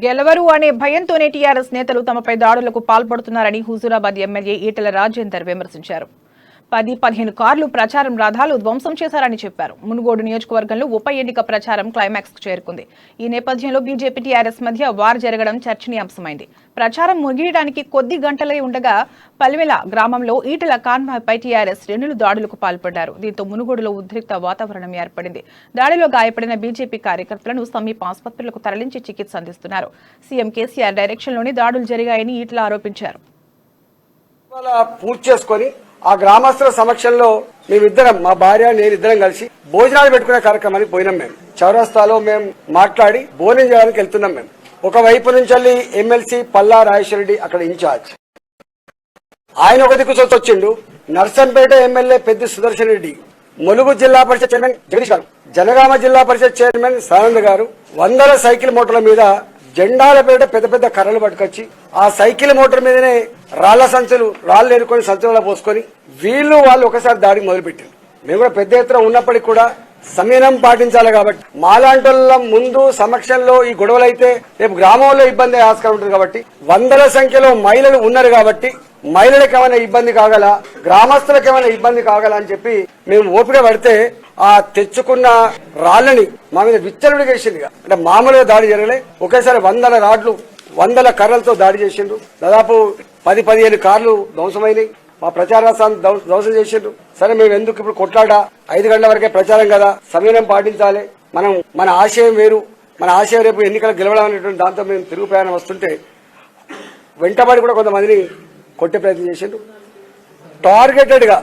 గెలవరు అనే భయంతోనే టీఆర్ఎస్ నేతలు తమపై దాడులకు పాల్పడుతున్నారని హుజూరాబాద్ ఎమ్మెల్యే ఈటెల రాజేందర్ విమర్శించారు. 10-15 కార్లు ప్రచారం రథాలు ధ్వంసం చేశారని చెప్పారు. మునుగోడు నియోజకవర్గంలో ఉప ఎన్నిక ప్రచారం క్లైమాక్స్ కు చేరుకుంది. ఈ నేపథ్యంలో బీజేపీ టీఆర్ఎస్ మధ్య వార్ జరగడం చర్చనీయాంశమైంది. ప్రచారం ముగియడానికి కొద్ది గంటలే ఉండగా పల్వెల గ్రామంలో ఈటెల కాన్వాయ్పై టీఆర్ఎస్ శ్రేణులు దాడులకు పాల్పడ్డారు. దీంతో మునుగోడులో ఉద్రిక్త వాతావరణం ఏర్పడింది. దాడిలో గాయపడిన బీజేపీ కార్యకర్తలను సమీప ఆసుపత్రులకు తరలించి చికిత్స అందిస్తున్నారు. సీఎం కేసీఆర్ డైరెక్షన్లోని దాడులు జరిగాయని ఈటెల ఆరోపించారు. ఆ గ్రామస్తుల సమక్షంలో మేమిద్దరం, మా భార్య నేనిద్దరం కలిసి భోజనాలు పెట్టుకునే కార్యక్రమానికి పోయినాం. మేము చౌరస్తాలో మేము మాట్లాడి భోజనం చేయడానికి వెళ్తున్నాం. మేము ఒకవైపు నుంచి ఎమ్మెల్సీ పల్లా రాజేశ్వరరెడ్డి అక్కడ ఇన్ఛార్జ్, ఆయన ఒక దిక్కు వచ్చిండు. నర్సంపేట ఎమ్మెల్యే పెద్ది సుదర్శన్ రెడ్డి, ములుగు జిల్లా పరిషత్ చైర్మన్ జగదీష్ గారు, జనగామ జిల్లా పరిషత్ చైర్మన్ సానంద్ గారు వందల సైకిల్ మోటార్ల మీద జెండాల పేట పెద్ద పెద్ద కర్రలు పట్టుకొచ్చి ఆ సైకిల్ మోటార్ మీదనే రాళ్లు ఎరుకొని సంచులలో పోసుకొని వాళ్ళు ఒకసారి దాడికి మొదలుపెట్టారు. మేము కూడా పెద్ద ఎత్తున ఉన్నప్పటికీ కూడా సంయమనం పాటించాలి. కాబట్టి మాలాంటోళ్ళ ముందు సమక్షంలో ఈ గొడవలు అయితే రేపు గ్రామంలో ఇబ్బంది ఆస్కారం ఉంటుంది. కాబట్టి వందల సంఖ్యలో మహిళలు ఉన్నారు. కాబట్టి మహిళలకు ఏమైనా ఇబ్బంది కాగల, గ్రామస్తులకు ఏమైనా ఇబ్బంది కాగల అని చెప్పి మేము ఓపిక పడితే ఆ తెచ్చుకున్న రాళ్లని మా మీద విచ్చలుడిగా వేసింది. అంటే మామూలుగా దాడి జరగలే, ఒకేసారి వందల రాడ్లు వందల కర్రలతో దాడి చేసిండ్రు. దాదాపు 10-15 కార్లు ధ్వంసమైనాయి. మా ప్రచారాన్ని ధ్వంసం చేసిండ్రు. సరే, మేము ఎందుకు ఇప్పుడు కొట్లాడా, 5 గంటల వరకే ప్రచారం కదా, సమయం పాటించాలి. మన ఆశయం వేరు, మన ఆశయం రేపు ఎన్నికలు గెలవడం అనేటువంటి దాంతో మేము తిరుగు ప్రయాణం వస్తుంటే వెంటబడి కూడా కొంతమందిని కొట్టే ప్రయత్నం చేసిండ్రు. టార్గెటెడ్ గా